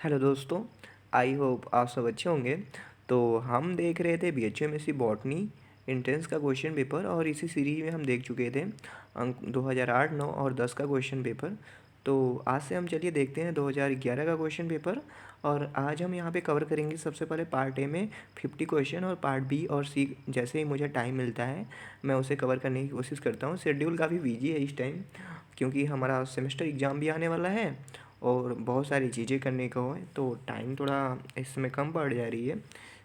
Hello दोस्तों, I hope आप सब अच्छे होंगे। तो हम देख रहे थे बीएचएमएससी बॉटनी एंट्रेंस का क्वेश्चन पेपर और इसी सीरीज में हम देख चुके थे अंक 2008, 9 और 10 का क्वेश्चन पेपर। तो आज से हम चलिए देखते हैं 2011 का क्वेश्चन पेपर। और आज हम यहाँ पे कवर करेंगे सबसे पहले पार्ट ए में 50 क्वेश्चन और पार्ट बी और सी जैसे ही मुझे टाइम मिलता है मैं उसे कवर करने की कोशिश करता हूँ। शेड्यूल काफ़ी बिजी है इस टाइम क्योंकि हमारा सेमेस्टर एग्ज़ाम भी आने वाला है और बहुत सारी चीज़ें करने को है, तो टाइम थोड़ा इसमें कम पड़ जा रही है।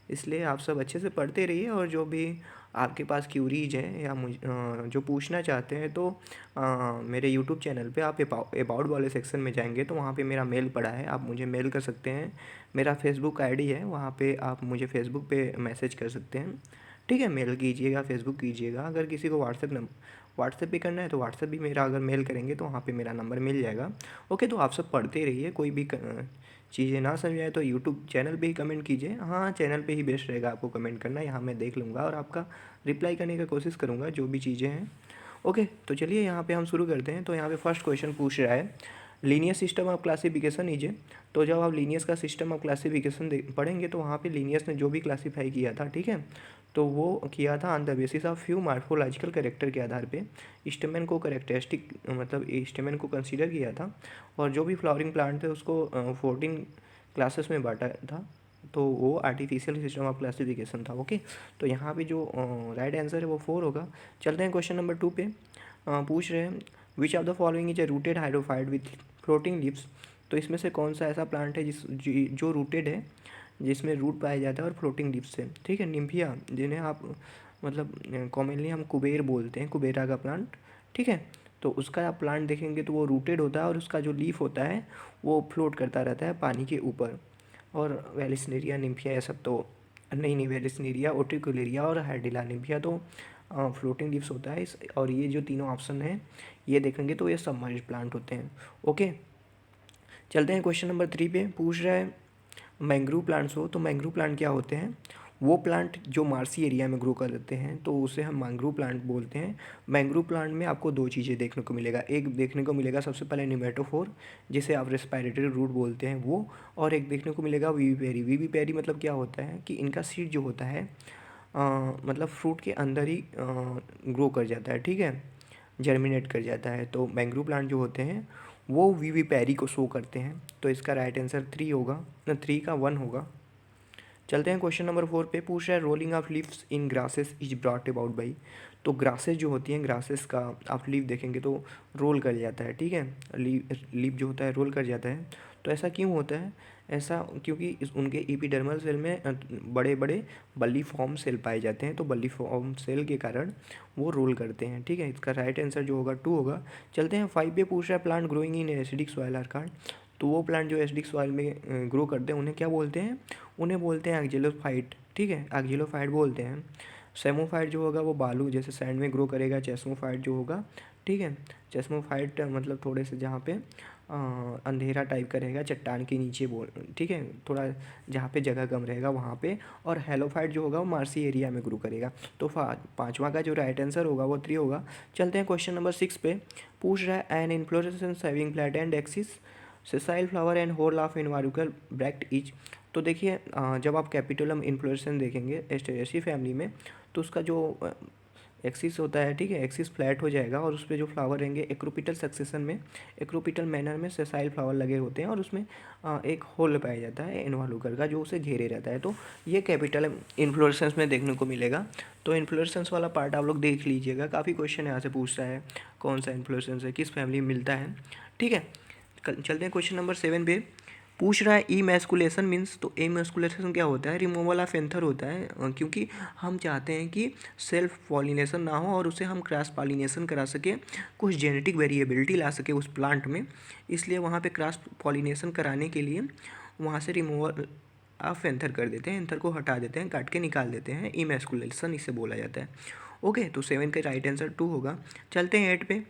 इसलिए आप सब अच्छे से पढ़ते रहिए और जो भी आपके पास क्यूरीज हैं या जो पूछना चाहते हैं तो मेरे यूट्यूब चैनल पे आप अबाउट वाले सेक्शन में जाएंगे तो वहाँ पे मेरा मेल पड़ा है, आप मुझे मेल कर सकते हैं। मेरा फेसबुक आईडी है, वहाँ पे आप मुझे फेसबुक पे मैसेज कर सकते हैं। ठीक है, मेल कीजिएगा, फेसबुक कीजिएगा। अगर किसी को व्हाट्सएप भी करना है तो व्हाट्सएप भी मेरा अगर मेल करेंगे तो वहाँ पे मेरा नंबर मिल जाएगा। ओके, तो आप सब पढ़ते रहिए। कोई भी चीज़ें ना समझ आए तो यूट्यूब चैनल पे ही कमेंट कीजिए। हाँ, चैनल पे ही बेस्ट रहेगा आपको कमेंट करना, यहाँ मैं देख लूँगा और आपका रिप्लाई करने की कोशिश करूँगा जो भी चीज़ें हैं। ओके, तो चलिए यहाँ पे हम शुरू करते हैं। तो यहाँ पे फर्स्ट क्वेश्चन पूछ रहा है linear system of classification is. तो जब आप लीनियस का सिस्टम ऑफ क्लासिफिकेशन पढ़ेंगे तो वहाँ पे लीनियस ने जो भी क्लासीफाई किया था, ठीक है, तो वो किया था on the basis of few morphological character के आधार पे। स्टेमन को करेक्टरिस्टिक मतलब स्टेमन को कंसीडर किया था और जो भी फ्लावरिंग प्लांट थे उसको 14 क्लासेस में बांटा था। तो वो आर्टिफिशियल सिस्टम ऑफ क्लासिफिकेशन था। ओके, तो यहाँ पे जो राइट आंसर है वो 4 होगा। चलते हैं क्वेश्चन नंबर 2 पे। पूछ रहे हैं विच of the following is A rooted hydrophyte with floating lips. तो इसमें से कौन सा ऐसा प्लांट है जो रूटेड है, जिसमें रूट पाया जाता है और फ्लोटिंग लिप्स है। ठीक है, निम्फिया, जिन्हें आप मतलब कॉमनली हम कुबेर बोलते हैं, कुबेरा का प्लांट। ठीक है, तो उसका आप प्लांट देखेंगे तो वो रूटेड होता है और उसका जो लीफ होता है वो फ्लोट करता रहता है पानी के ऊपर। और वेलिस्नेरिया, निम्फिया, ये सब तो नहीं, वेलिस्नेरिया, ओट्रिकुलेरिया और हाइड्रिला निम्फिया तो फ्लोटिंग लीव्स होता है। इस और ये जो तीनों ऑप्शन हैं ये देखेंगे तो ये सबमर्ज्ड प्लांट होते हैं। ओके, चलते हैं क्वेश्चन नंबर 3 पे। पूछ रहा है मैंग्रोव प्लांट्स हो, तो मैंग्रोव प्लांट क्या होते हैं? वो प्लांट जो मार्सी एरिया में ग्रो कर देते हैं तो उसे हम मैंग्रोव प्लांट बोलते हैं। मैंग्रोव प्लांट में आपको दो चीज़ें देखने को मिलेगा। एक देखने को मिलेगा सबसे पहले निमेटोफोर, जिसे आप रेस्पिरेटरी रूट बोलते हैं वो। और एक देखने को मिलेगा वीवीपेरी। वीवीपेरी मतलब क्या होता है कि इनका सीड जो होता है मतलब फ्रूट के अंदर ही ग्रो कर जाता है। ठीक है, जर्मिनेट कर जाता है। तो मैंग्रोव प्लांट जो होते हैं वो वीवीपेरी को शो करते हैं। तो इसका राइट आंसर 3 होगा, ना 3 का 1 होगा। चलते हैं क्वेश्चन नंबर 4 पे। पूछ रहा है rolling of leaves in grasses is brought about by. तो ग्रासेस जो होती हैं, ग्रासेस का आप लीव देखेंगे तो रोल कर जाता है। ठीक है, लीव जो होता है रोल कर जाता है। तो ऐसा क्यों होता है? ऐसा क्योंकि उनके एपिडर्मल सेल में बड़े बड़े बल्ली फॉर्म सेल पाए जाते हैं, तो बल्ली फॉर्म सेल के कारण वो रोल करते हैं। ठीक है, इसका राइट आंसर जो होगा 2 होगा। चलते हैं 5 पे। पूछ रहा है plant growing in acidic soil are called. तो वो प्लांट जो एसिडिक सॉइल में ग्रो करते हैं उन्हें क्या बोलते हैं? उन्हें बोलते हैं एक्जेलोफाइट। ठीक है, एक्जेलोफाइट बोलते हैं। सेमोफाइट जो होगा वो बालू जैसे सैंड में ग्रो करेगा। चेस्मोफाइट जो होगा, ठीक है, चेस्मोफाइट मतलब थोड़े से जहाँ पे अंधेरा टाइप का रहेगा, चट्टान के नीचे बोल, ठीक है, थोड़ा जहाँ पे जगह कम रहेगा वहाँ पे। और हेलोफाइट जो होगा वो मार्सी एरिया में ग्रो करेगा। तो पाँचवा का जो राइट आंसर होगा वो 3 होगा। चलते हैं क्वेश्चन नंबर 6 पे। पूछ रहा है an inflorescence having flat and axis sessile flower and whorl of involucral bract each. तो देखिए जब आप कैपिटोलम इन्फ्लोरेसेंस देखेंगे एस्टेरेसी फैमिली में तो उसका जो एक्सिस होता है, ठीक है, एक्सिस फ्लैट हो जाएगा और उस पर जो फ्लावर रहेंगे एक्रोपिटल सक्सेशन में, एक्रोपिटल मैनर में सेसाइल फ्लावर लगे होते हैं और उसमें एक होल पाया जाता है इनवॉल्यूकर का जो उसे घेरे रहता है। तो ये कैपिटल इन्फ्लोरेसेंस में देखने को मिलेगा। तो इन्फ्लोरेसेंस वाला पार्ट आप लोग देख लीजिएगा, काफ़ी क्वेश्चन यहाँ से पूछता है कौन सा इन्फ्लोरेसेंस है, किस फैमिली में मिलता है। ठीक है, चलते हैं क्वेश्चन नंबर 7 पे। पूछ रहा है ई मैस्कुलेशन मीन्स। तो ई मैस्कुलेशन क्या होता है? रिमूवल ऑफ एंथर होता है क्योंकि हम चाहते हैं कि सेल्फ पॉलिनेशन ना हो और उसे हम क्रॉस पॉलिनेशन करा सके, कुछ जेनेटिक वेरिएबिलिटी ला सके उस प्लांट में। इसलिए वहाँ पे क्रॉस पॉलिनेशन कराने के लिए वहाँ से रिमूवल ऑफ एंथर कर देते हैं, एंथर को हटा देते हैं, काट के निकाल देते हैं। ई मैस्कुलेशन इसे बोला जाता है। ओके, तो 7 का राइट आंसर 2 होगा। चलते हैं 8 पे।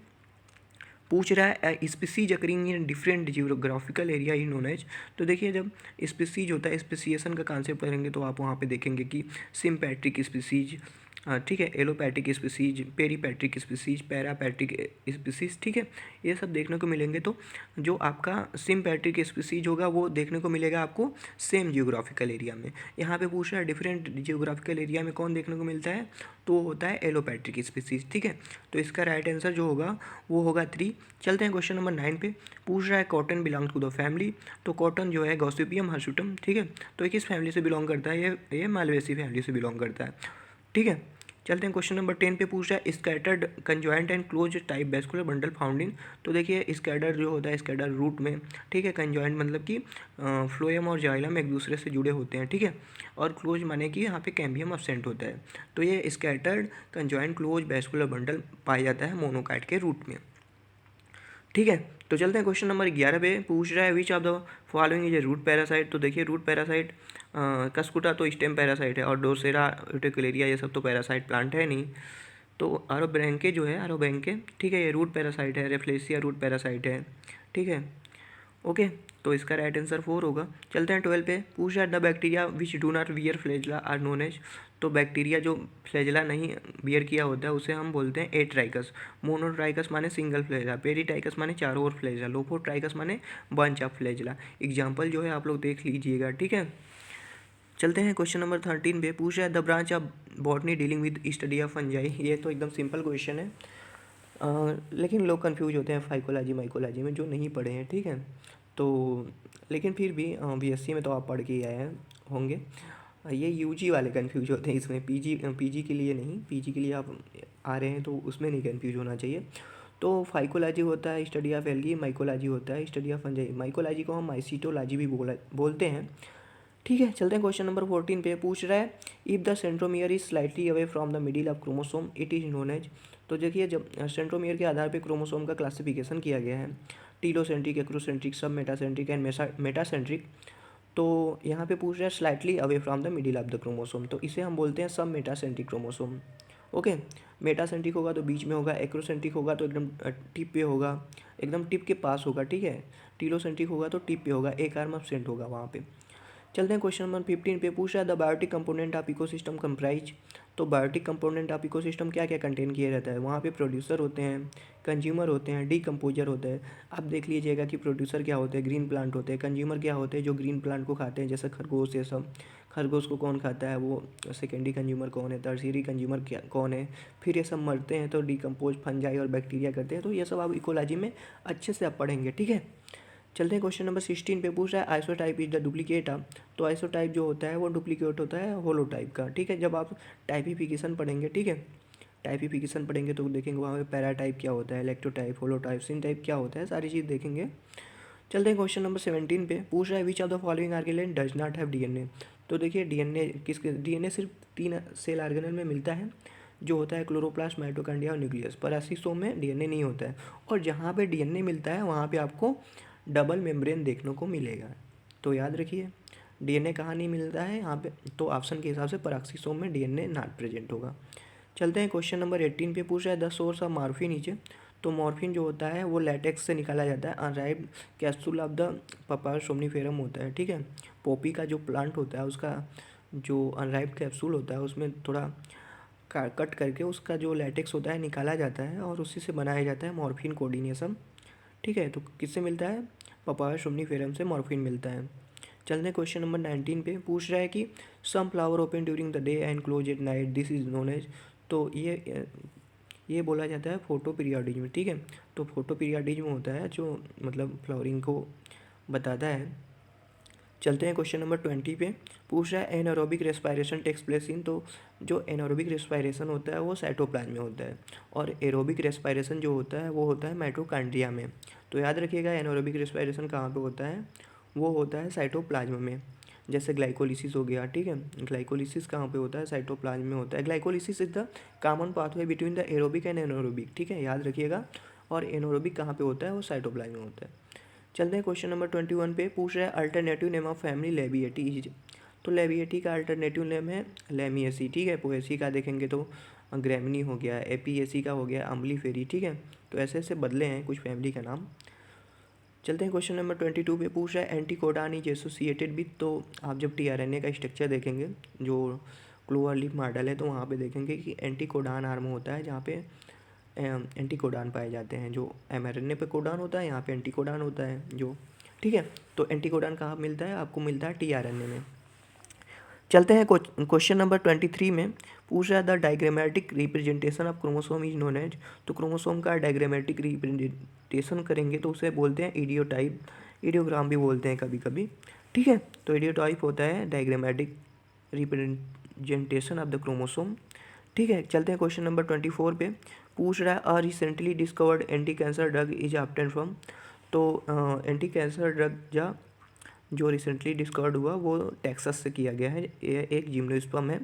पूछ रहा है species occurring in different geographical area in known as. तो देखिए जब स्पीसीज होता है, स्पेसिएशन का कॉन्सेप्ट करेंगे तो आप वहाँ पे देखेंगे कि सिम्पैट्रिक स्पीसीज, ठीक है, allopathic species, peripatric species, पैरापैट्रिक species, ठीक है, ये सब देखने को मिलेंगे। तो जो आपका सिम्पैट्रिक स्पीसीज होगा वो देखने को मिलेगा आपको सेम जियोग्राफिकल एरिया में। यहाँ पे पूछ रहा है डिफरेंट जियोग्राफिकल एरिया में कौन देखने को मिलता है, तो वो होता है एलोपैट्रिक स्पीसीज, ठीक है। तो इसका राइट आंसर जो होगा वो होगा 3। चलते हैं क्वेश्चन नंबर 9 पे। पूछ रहा है cotton belong to the family. तो कॉटन जो है गॉसिपियम हिर्सुटम, ठीक है। तो ये किस फैमिली से बिलोंग करता है, ये मालवेसी फैमिली से बिलोंग करता है, ठीक है। चलते हैं क्वेश्चन नंबर 10 पे। पूछ रहा है scattered conjoint and close type vascular bundle found in. तो देखिए स्कैटर जो होता है, स्कैटर रूट में, ठीक है। कंजॉइंट मतलब कि फ्लोएम और जाइलम एक दूसरे से जुड़े होते हैं, ठीक है। और क्लोज माने कि यहाँ पे कैम्बियम अब्सेंट होता है। तो ये scattered conjoint close vascular bundle पाया जाता है मोनोकाइट के रूट में, ठीक है। तो चलते हैं क्वेश्चन नंबर 11 पे। पूछ रहा है which of the following is a root parasite. तो देखिए रूट पैरासाइट कस्कुटा तो स्टेम पैरासाइट है, और डोरसेरा यूटिकुलेरिया ये सब तो पैरासाइट प्लांट है नहीं। तो आरोब्रैंके जो है, आरोब्रैंके, ठीक है, ये रूट पैरासाइट है। रेफ्लेसिया रूट पैरासाइट है, ठीक है। ओके, तो इसका राइट आंसर 4 होगा। चलते हैं 12 पे। पूछ रहा है the bacteria which do not bear flagella are known as. तो बैक्टीरिया जो फ्लैजिला नहीं बियर किया होता है उसे हम बोलते हैं एट्राइकस। मोनोट्राइकस माने सिंगल फ्लैजिला, पेरीटाइकस माने चारों ओर फ्लैजिला, लोफोट्राइकस माने बंच ऑफ फ्लैजिला। एग्जाम्पल जो है आप लोग देख लीजिएगा, ठीक है। चलते हैं क्वेश्चन नंबर 13 पे। पूछ रहा है the branch of botany dealing with study of fungi. ये तो एकदम सिंपल क्वेश्चन है, लेकिन लोग कंफ्यूज होते हैं फाइकोलॉजी माइकोलॉजी में जो नहीं पढ़े हैं, ठीक है। तो लेकिन फिर भी बीएससी में तो आप पढ़ के ही आए हैं होंगे। ये यूजी वाले कंफ्यूज होते हैं इसमें, पीजी पीजी के लिए नहीं, पीजी के लिए आप आ रहे हैं तो उसमें नहीं कंफ्यूज होना चाहिए। तो फाइकोलॉजी होता है स्टडी ऑफ एल्गी, माइकोलॉजी होता है स्टडी ऑफ फंजाई। माइकोलॉजी को हम माइसिटोलॉजी भी बोलते हैं, ठीक है। चलते हैं क्वेश्चन नंबर 14 पे। पूछ रहा है if the centromere is slightly away from the middle of chromosome it is known as. तो देखिए जब सेंट्रोमियर के आधार पे क्रोमोसोम का क्लासिफिकेशन किया गया है, टीलोसेंट्रिक, एक्रोसेंट्रिक, सब मेटासेंट्रिक एंड मेटासेंट्रिक। तो यहाँ पे पूछ रहा है slightly away from the middle of the chromosome, तो इसे हम बोलते हैं सब मेटासेंट्रिक क्रोमोसोम। ओके, मेटासेंट्रिक होगा तो बीच में होगा, एक्रोसेंट्रिक होगा तो एकदम टिप पे होगा, एकदम टिप के पास होगा, ठीक है। टीलोसेंट्रिक होगा तो टिप पे होगा, एक आर्म एब्सेंट होगा वहाँ पे। चलते हैं क्वेश्चन नंबर 15 पे। पूछ रहा है the biotic component of ecosystem comprise. तो बायोटिक कंपोनेंट ऑफ इकोसिस्टम क्या क्या कंटेन किया रहता है, वहाँ पे प्रोड्यूसर होते हैं, कंज्यूमर होते हैं, डीकम्पोजर होते हैं। आप देख लीजिएगा कि प्रोड्यूसर क्या होते हैं, ग्रीन प्लांट होते हैं। कंज्यूमर क्या होते हैं, जो ग्रीन प्लांट को खाते हैं, जैसे खरगोश, ये सब। खरगोश को कौन खाता है, वो सेकेंडरी कंज्यूमर कौन है, टर्शियरी कंज्यूमर क्या कौन है। फिर ये सब मरते हैं तो डीकम्पोज फंजाई और बैक्टीरिया करते हैं। तो ये सब आप इकोलॉजी में अच्छे से आप पढ़ेंगे, ठीक है। चलते हैं क्वेश्चन नंबर 16 पे। पूछ रहा है isotype is the duplicate of. तो आइसोटाइप जो होता है वो डुप्लीकेट होता है होलोटाइप का, ठीक है। जब आप टाइपिफिकेशन पढ़ेंगे, ठीक है, टाइपिफिकेशन पढ़ेंगे तो देखेंगे वहाँ पे पैराटाइप क्या होता है, इलेक्ट्रोटाइप, होलोटाइप, सिन टाइप क्या होता है, सारी चीज़ देखेंगे। चलते हैं क्वेश्चन नंबर 17 पे। पूछ रहा है which of the following organelle does not have DNA. तो देखिए डीएनए किसके, डीएनए सिर्फ 3 सेल आर्गेनेल में मिलता है, जो होता है क्लोरोप्लास्ट, माइटोकॉन्ड्रिया और न्यूक्लियस। पैरासिसोम में डीएनए नहीं होता है, और जहाँ पे डीएनए मिलता है वहाँ पे आपको डबल मेम्ब्रेन देखने को मिलेगा। तो याद रखिए डीएनए कहाँ नहीं मिलता है यहाँ पे, तो ऑप्शन के हिसाब से पैरासिसोम में डीएनए नॉट प्रेजेंट होगा। चलते हैं क्वेश्चन नंबर 18 पे। पूछ रहा है द सोर्स ऑफ मॉर्फिन नीचे। तो मॉर्फिन जो होता है वो लैटेक्स से निकाला जाता है। अनराइप्ड capsule of the papaya somniferum होता है, ठीक है। पोपी का जो प्लांट होता है उसका जो अनराइप्ड कैप्सूल होता है उसमें थोड़ा कट करके उसका जो लैटेक्स होता है निकाला जाता है, और उसी से बनाया जाता है मॉर्फिन कोऑर्डिनेशन, ठीक है। तो किससे मिलता है, पपाया सोम्निफेरम से मॉर्फिन मिलता है। चलते हैं क्वेश्चन नंबर 19 पे। पूछ रहा है कि some flower open during the day and close at night, this is known as. तो ये बोला जाता है फोटो पीरियडिज्म, ठीक है। तो फोटो पीरियडिज्म होता है जो मतलब फ्लावरिंग को बताता है। चलते हैं क्वेश्चन नंबर 20 पे। पूछ रहा है anaerobic respiration takes place in. तो जो एनारोबिक रेस्पायरेशन होता है वो साइटोप्लाज्म में होता है, और एरोबिक रेस्पायरेशन जो होता है वो होता है माइटोकॉन्ड्रिया में। तो याद रखिएगा एनारोबिक रेस्पायरेशन कहाँ पे होता है, वो होता है साइटोप्लाज्म में। जैसे ग्लाइकोलिसिस हो गया, ठीक है। ग्लाइकोलिसिस कहाँ पे होता है, साइटोप्लाज्म में होता है। Glycolysis is the common pathway between the aerobic and anaerobic, ठीक है, याद रखिएगा। और एनारोबिक कहाँ पे होता है, वो साइटोप्लाज्म में होता है। चलते हैं क्वेश्चन नंबर 21 पे। पूछ रहा है alternative name of family Labiatae. तो लेबिएटी का अल्टरनेटिव नेम है लेमिएसी, ठीक है। पोएसी का देखेंगे तो ग्रेमनी हो गया, एपीएसी का हो गया अम्बलीफेरी, ठीक है। तो ऐसे ऐसे बदले हैं कुछ फैमिली का नाम। चलते हैं क्वेश्चन नंबर 22 पे। पूछ रहा है एंटीकोडान इज एसोसिएटेड विथ। तो आप जब टीआरएनए का स्ट्रक्चर देखेंगे, जो क्लोवर लीफ मॉडल है तो वहाँ पे देखेंगे कि एंटीकोडान आर्म होता है, जहाँ पे एंटीकोडान पाए जाते हैं। जो mRNA पे कोडान होता है, यहाँ पे एंटीकोडान होता है जो, ठीक है। तो एंटीकोडान कहाँ मिलता है, आपको मिलता है tRNA में। चलते हैं क्वेश्चन नंबर 23 में। पूछ रहा है the diagrammatic representation of chromosome is known as. तो क्रोमोसोम का डायग्रामेटिक रिप्रेजेंटेशन करेंगे तो उसे बोलते हैं इडियोटाइप, इडियोग्राम भी बोलते हैं कभी कभी, ठीक है। तो इडियोटाइप होता है diagrammatic representation of the chromosome, ठीक है। चलते हैं क्वेश्चन नंबर 24 पे। पूछ रहा है अ recently discovered anti cancer drug is obtain from. तो एंटी कैंसर ड्रग जो रिसेंटली डिस्कवर्ड हुआ वो टेक्सास से किया गया है, ये एक जिम्नोस्पर्म है।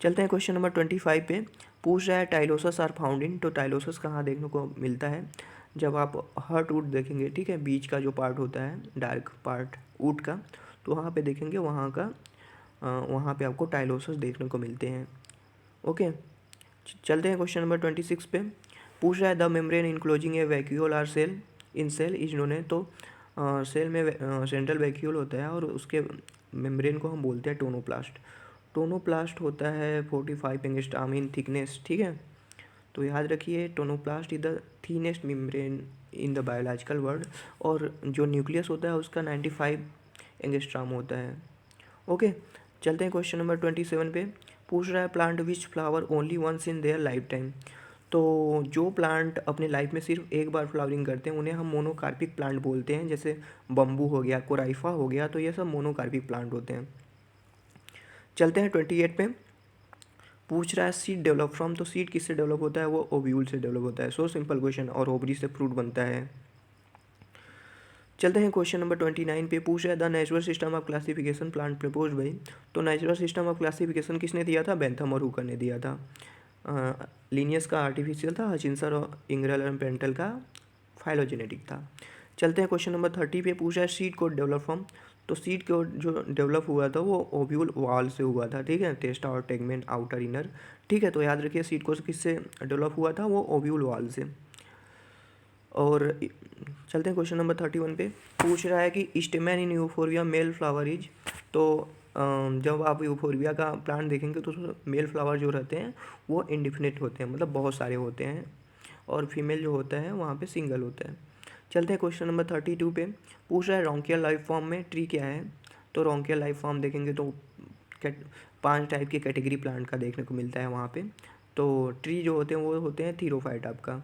चलते हैं क्वेश्चन नंबर 25 पे। पूछ रहा है टाइलोसस आर फाउंड इन। तो टाइलोसस कहाँ देखने को मिलता है, जब आप हर्ट वुड देखेंगे, ठीक है, बीच का जो पार्ट होता है डार्क पार्ट वुड का, तो वहाँ पे देखेंगे, वहाँ पे आपको टाइलोसस देखने को मिलते हैं, ओके। चलते हैं क्वेश्चन नंबर 26 पे। पूछ रहा है the membrane enclosing a vacuole are cell in cell is known है। तो सेल में सेंट्रल वैक्यूल होता है और उसके मेम्ब्रेन को हम बोलते हैं टोनोप्लास्ट। टोनोप्लास्ट होता है 45 एंगस्ट्रॉम इन थिकनेस, ठीक है। तो याद रखिए tonoplast is the thinnest membrane in the biological world, और जो न्यूक्लियस होता है उसका 95 एंगस्ट्रॉम होता है, ओके। चलते हैं क्वेश्चन नंबर 27 पे। पूछ रहा है plant which flower only once in their life time. तो जो प्लांट अपने लाइफ में सिर्फ एक बार फ्लावरिंग करते हैं उन्हें हम मोनोकार्पिक प्लांट बोलते हैं, जैसे बम्बू हो गया, कोराइफा हो गया, तो ये सब मोनोकार्पिक प्लांट होते हैं। चलते हैं 28 पे। पूछ रहा है सीड डेवलप फ्रॉम। तो सीड किससे डेवलप होता है, वो ओव्यूल से डेवलप होता है, सो सिंपल क्वेश्चन, और ओवरी से फ्रूट बनता है। चलते हैं क्वेश्चन नंबर 29 पे। पूछ रहा है the natural system of classification plant propose by. तो नेचुरल सिस्टम ऑफ क्लासिफिकेशन किसने दिया था, बेंथम और हुकर ने दिया था। लिनियस का आर्टिफिशियल था, हचिंसन और इंग्रल और पेंटल का फाइलोजेनेटिक था। चलते हैं क्वेश्चन नंबर 30 पे। पूछा है सीड कोड डेवलप फ्रॉम। तो सीड कोड जो डेवलप हुआ था वो ओव्यूल वॉल से हुआ था, ठीक है, टेस्टा और टेगमेंट आउटर इनर, ठीक है। तो याद रखिए सीड कोड किससे डेवलप हुआ था, वो ओव्यूल वॉल से। और चलते हैं क्वेश्चन नंबर 31 पे। पूछ रहा है कि स्टेमन इन यूफोरबिया मेल फ्लावर इज। तो जब आप यूफोरबिया का प्लांट देखेंगे तो उसमें मेल फ्लावर जो रहते हैं वो इंडिफिनिट होते हैं, मतलब बहुत सारे होते हैं, और फीमेल जो होता है वहाँ पे सिंगल होता है। चलते हैं क्वेश्चन नंबर 32 पे। पूछ रहा है रोंकियल लाइफ फॉर्म में ट्री क्या है। तो रोंकियल लाइफ फॉर्म देखेंगे तो 5 टाइप की कैटेगरी प्लांट का देखने को मिलता है वहाँ पे। तो ट्री जो होते हैं वो होते हैं थीरोफाइट आपका,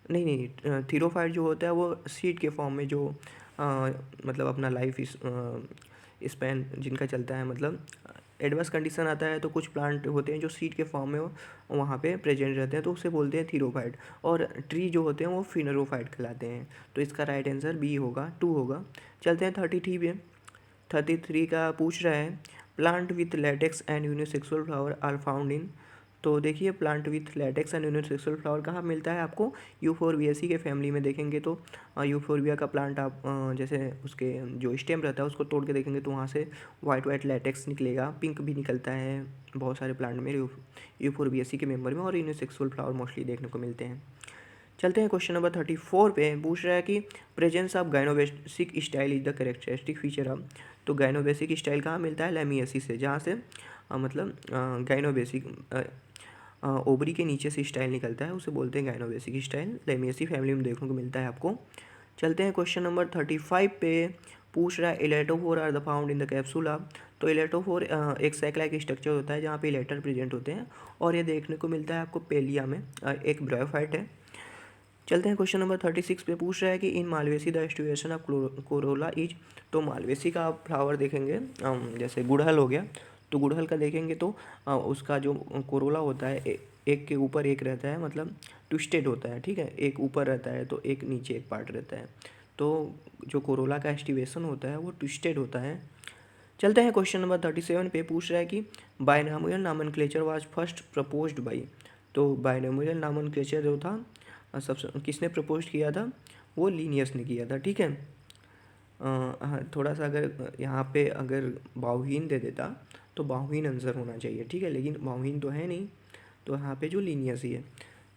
नहीं नहीं, थीरोफाइट जो होता है वो सीड के फॉर्म में, जो मतलब अपना लाइफ स्पैन जिनका चलता है, मतलब एडवर्स कंडीशन आता है तो कुछ प्लांट होते हैं जो सीड के फॉर्म में वहाँ पे प्रेजेंट रहते हैं, तो उसे बोलते हैं थीरोफाइट। और ट्री जो होते हैं वो फिनरोफाइट कहलाते हैं। तो इसका राइट आंसर बी होगा, 2 होगा। चलते हैं 33 का। पूछ रहा है plant with latex and unisexual flower are found in. तो देखिए plant with latex and unisexual flower कहाँ मिलता है आपको, यूफोरबिएसी के फैमिली में देखेंगे तो यूफोरबिया का प्लांट आप जैसे उसके जो स्टेम रहता है उसको तोड़ के देखेंगे तो वहाँ से वाइट लेटेक्स निकलेगा, पिंक भी निकलता है बहुत सारे प्लांट में यूफोरबिएसी के मेंबर में, और यूनिसेक्सुअल फ्लावर मोस्टली देखने को मिलते हैं। चलते हैं क्वेश्चन नंबर 34 पे। पूछ रहा है कि presence of gynobasic style is the characteristic feature of. तो गाइनोबेसिक स्टाइल कहाँ मिलता है, लेमिएसी से, जहाँ से मतलब गाइनोबेसिक ओवरी के नीचे से स्टाइल निकलता है, उसे बोलते हैं गाइनोबेसिक स्टाइल, लेमिएसी फैमिली में देखने को मिलता है आपको। चलते हैं क्वेश्चन नंबर 35 पे। पूछ रहा है electrophore are the found in the capsule. तो इलेक्ट्रोफोर एक सैक लाइक स्ट्रक्चर होता है जहाँ पे इलेक्टर प्रेजेंट होते हैं, और ये देखने को मिलता है आपको पेलिया में, एक ब्रायोफाइट है। चलते हैं क्वेश्चन नंबर 36 पे। पूछ रहा है कि in malvaceae the aestivation of corolla is. तो मालवेसी का आप फ्लावर देखेंगे, जैसे गुड़हल हो गया, तो गुड़हल का देखेंगे तो उसका जो कोरोला होता है एक के ऊपर एक रहता है, मतलब ट्विस्टेड होता है, ठीक है, एक ऊपर रहता है तो एक नीचे एक पार्ट रहता है। तो जो कोरोला का एस्टिवेशन होता है वो ट्विस्टेड होता है। चलते हैं क्वेश्चन नंबर 37 पे। पूछ रहा है कि binomial nomenclature was first proposed by. तो बायनोमियल नामनक्लेचर जो था सबसे किसने प्रपोज किया था, वो लीनियस ने किया था, ठीक है। हाँ, थोड़ा सा अगर यहाँ पे अगर बाउहीन दे देता तो बाउहीन आंसर होना चाहिए, ठीक है, लेकिन बाउहीन तो है नहीं, तो यहाँ पे जो लीनियस ही है।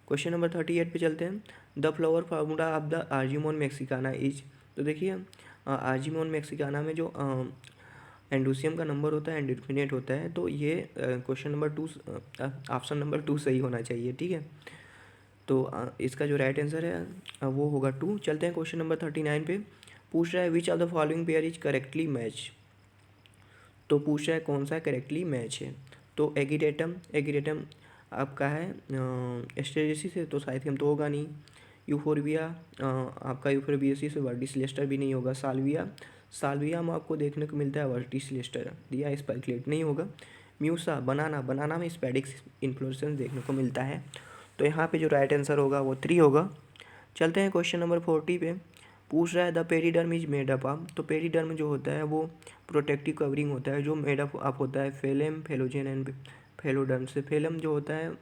क्वेश्चन नंबर 38 पे चलते हैं। The flower formula of the argemone Mexicana is. तो देखिए आर्जिमोन मैक्सिकाना में जो एंडोसियम का नंबर होता है इंडिटरमिनेट होता है। तो ये क्वेश्चन नंबर 2 ऑप्शन नंबर 2 सही होना चाहिए, ठीक है। तो इसका जो राइट आंसर है वो होगा 2। चलते हैं क्वेश्चन नंबर 39 पे। पूछ रहा है which of the following pair is correctly match. तो पूछ रहा है कौन सा करेक्टली मैच है। तो एगिडेटम, एगिडेटम आपका है एस्टेरेसिस से, तो साइथियम तो होगा नहीं। यूफोरबिया आपका यूफोरबिएसिस से वर्टिसिलेस्टर भी नहीं होगा। साल्विया, साल्विया में आपको देखने को मिलता है वर्टिसिलेस्टर, दिया स्पाइकलेट नहीं होगा। म्यूसा, बनाना, बनाना में स्पैडिक्स इन्फ्लोरेसेंस देखने को मिलता है। तो यहाँ पे जो राइट आंसर होगा वो 3 होगा। चलते हैं क्वेश्चन नंबर 40 पे। पूछ रहा है the periderm is made up of. तो पेरिडर्म जो होता है वो प्रोटेक्टिव कवरिंग होता है जो मेड अप होता है फेलेम, फेलोजेन एंड फेलोडर्म से। फेलम जो होता है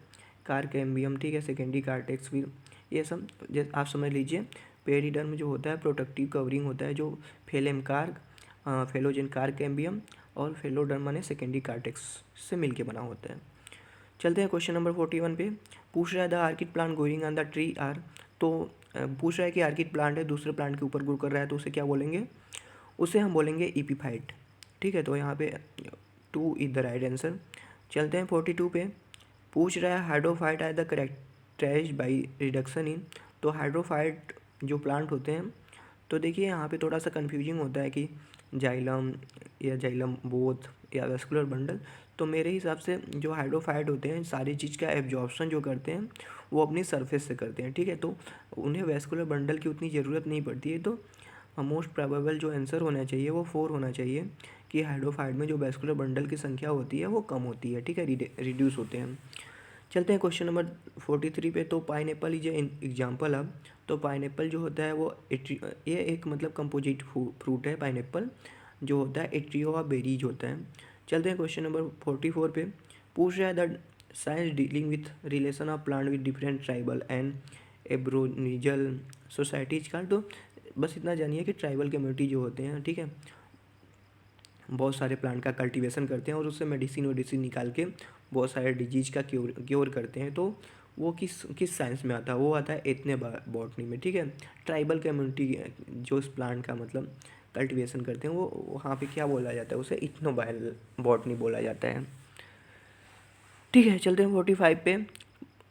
कार्केम्बियम, ठीक है, सेकेंडरी कार्टेक्स, फिर ये सब आप समझ लीजिए। पेरिडर्म जो होता है प्रोटेक्टिव कवरिंग होता है जो फेलेम कार्क, फेलोजेन कार्केम्बियम और फेलोडर्म माने सेकेंडरी कार्टेक्स से मिलके बना होता है। चलते हैं क्वेश्चन नंबर 41 पे। पूछ रहा है the orchid plant growing on the tree are. तो पूछ रहा है कि आर्किड प्लांट है दूसरे प्लांट के ऊपर ग्रो कर रहा है, तो उसे क्या बोलेंगे, उसे हम बोलेंगे एपीफाइट, ठीक है। तो यहाँ पे 2 इज द राइट आंसर। चलते हैं 42 पे। पूछ रहा है hydrophyte are the characterized by reduction in. तो हाइड्रोफाइट जो प्लांट होते हैं, तो देखिए यहाँ पे थोड़ा सा कन्फ्यूजिंग होता है कि जाइलम या जाइलम बोथ या वेस्कुलर बंडल। तो मेरे हिसाब से जो हाइड्रोफाइट होते हैं सारी चीज़ का एब्जॉर्प्शन जो करते हैं वो अपनी सरफेस से करते हैं, ठीक है। तो उन्हें वेस्कुलर बंडल की उतनी ज़रूरत नहीं पड़ती है। तो मोस्ट प्रोबेबल जो आंसर होना चाहिए वो 4 होना चाहिए कि हाइड्रोफाइट में जो वेस्कुलर बंडल की संख्या होती है वो कम होती है, ठीक है, रिड्यूस होते हैं। चलते हैं क्वेश्चन नंबर 43 पे। तो पाइनएप्पल इज एग्जाम्पल अब। तो पाइनएप्पल जो होता है वो ये एक मतलब कंपोजिट फ्रूट है पाइनएप्पल जो होता है, एट्रियो ऑफ बेरीज होता है। चलते हैं क्वेश्चन नंबर 44 पे। पूछ रहा है the science dealing with relation of plant with different tribal and aboriginal societies का। तो बस इतना जानिए कि ट्राइबल कम्युनिटी जो होते हैं, ठीक है, बहुत सारे प्लांट का कल्टीवेशन करते हैं और उससे मेडिसिन निकाल के बहुत सारे डिजीज का क्योर करते हैं। तो वो किस साइंस में आता है, वो आता है एथने बॉटनी में, ठीक है। ट्राइबल कम्युनिटी जो इस प्लांट का मतलब कल्टीवेशन करते हैं वो वहाँ पे क्या बोला जाता है, उसे इथनोबायल बॉटनी बोला जाता है, ठीक है। चलते हैं 45 पे।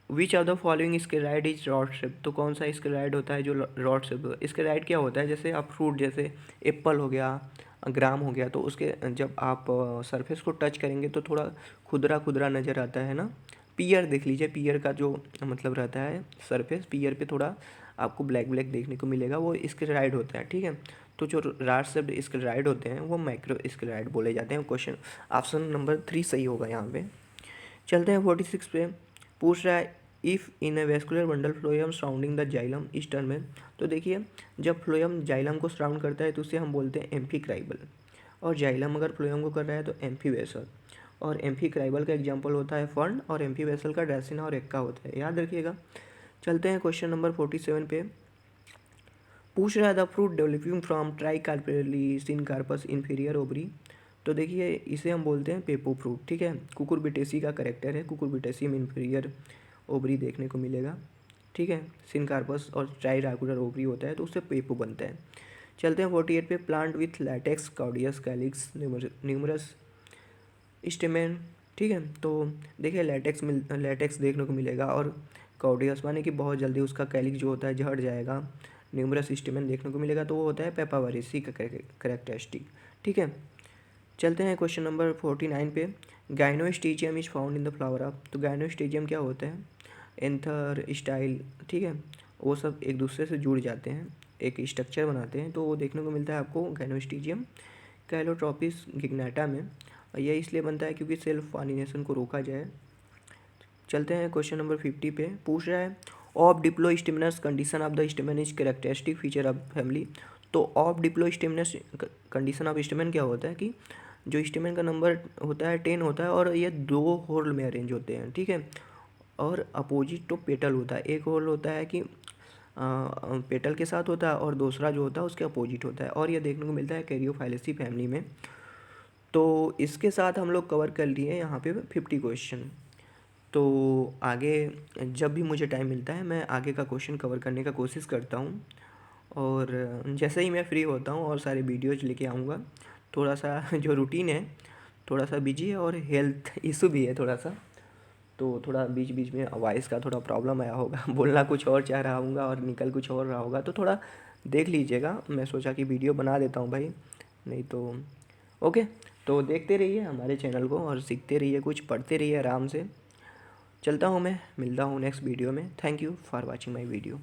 विच of the following sclereid is rod shape. तो कौन सा स्क्लेराइड होता है जो रॉड शेप। स्क्लेराइड क्या होता है, जैसे आप फ्रूट जैसे एप्पल हो गया, ग्राम हो गया, तो उसके जब आप सरफेस को टच करेंगे तो थोड़ा खुदरा खुदरा नज़र आता है ना। पियर देख लीजिए, पियर का जो मतलब रहता है सरफेस, पियर पे थोड़ा आपको ब्लैक ब्लैक देखने को मिलेगा, वो स्क्लेराइड होता है, ठीक है। तो जो रॉड शेप्ड स्क्लेराइड होते हैं वो माइक्रो स्क्लेराइड बोले जाते हैं। क्वेश्चन ऑप्शन नंबर 3 सही होगा यहाँ पे। चलते हैं 46 पे। पूछ रहा है if in A vascular bundle phloem surrounding the xylem इस टर्म में। तो देखिए जब फ्लोएम जाइलम को सराउंड करता है तो उसे हम बोलते हैं एम्फीक्राइबल, और जाइलम अगर फ्लोएम को कर रहा है तो एम्फीवेसल। और एम्फीक्राइबल का एग्जांपल होता है फर्न, और एम्फीवेसल का ड्रेसिना और एक्का होता है, याद रखिएगा। चलते हैं क्वेश्चन नंबर 47 पे। पूछ रहा है the fruit developing from tricarpellary syncarpous inferior ovary. तो देखिए इसे हम बोलते हैं पेपो फ्रूट, ठीक है। कुकुरबिटेसी का करेक्टर है, कुकुरबिटेसी में इन्फीरियर ओवरी देखने को मिलेगा, ठीक है। सिनकार्पस और ट्राई राकुलर ओवरी होता है तो उससे पेपो बनता है। चलते हैं 48 पे। Plant with latex caducous calyx numerous stamen, ठीक है। तो देखिए लैटेक्स देखने को मिलेगा, और कॉडियस माने कि बहुत जल्दी उसका कैलिक्स जो होता है झड़ जाएगा। न्यूमरस स्टेमेन देखने को मिलेगा, तो वो होता है पेपावरेसी का करेक्टरिस्टिक, ठीक है। चलते हैं क्वेश्चन नंबर 49 पे। Gynostegium is found in the flower of. तो गाइनोस्टेजियम क्या होता है, एंथर स्टाइल, ठीक है, वो सब एक दूसरे से जुड़ जाते हैं, एक स्ट्रक्चर बनाते हैं, तो वो देखने को मिलता है आपको गाइनोस्टेजियम कैलोट्रोपिस गिग्नाटा में। यह इसलिए बनता है क्योंकि सेल्फ पॉलिनेशन को रोका जाए। चलते हैं क्वेश्चन नंबर 50 पे। पूछ रहा है of diplostemonous condition of the stamen is characteristic feature of family. तो of diplostemonous condition of stamen क्या होता है कि जो स्टेमन का नंबर होता है 10 होता है और ये 2 होल में अरेंज होते हैं, ठीक है। और अपोजिट तो पेटल होता है, एक होल होता है कि पेटल के साथ होता है और दूसरा जो होता है उसके अपोजिट होता है, और यह देखने को मिलता है कैरियोफाइलेसी फैमिली में। तो इसके साथ हम लोग कवर कर लिए यहाँ पे 50 क्वेश्चन। तो आगे जब भी मुझे टाइम मिलता है मैं आगे का क्वेश्चन कवर करने का कोशिश करता हूँ, और जैसे ही मैं फ्री होता हूँ और सारे वीडियोज लेके आऊँगा थोड़ा सा जो रूटीन है थोड़ा सा बिजी है और हेल्थ इशू भी है थोड़ा सा, तो थोड़ा बीच बीच में वॉइस का थोड़ा प्रॉब्लम आया होगा बोलना कुछ और चाह रहा हूँगा और निकल कुछ और रहा होगा, तो थोड़ा देख लीजिएगा। मैं सोचा कि वीडियो बना देता हूँ भाई, नहीं तो ओके। तो देखते रहिए हमारे चैनल को और सीखते रहिए, कुछ पढ़ते रहिए आराम से। चलता हूँ मैं, मिलता हूँ नेक्स्ट वीडियो में। Thank you for watching my video.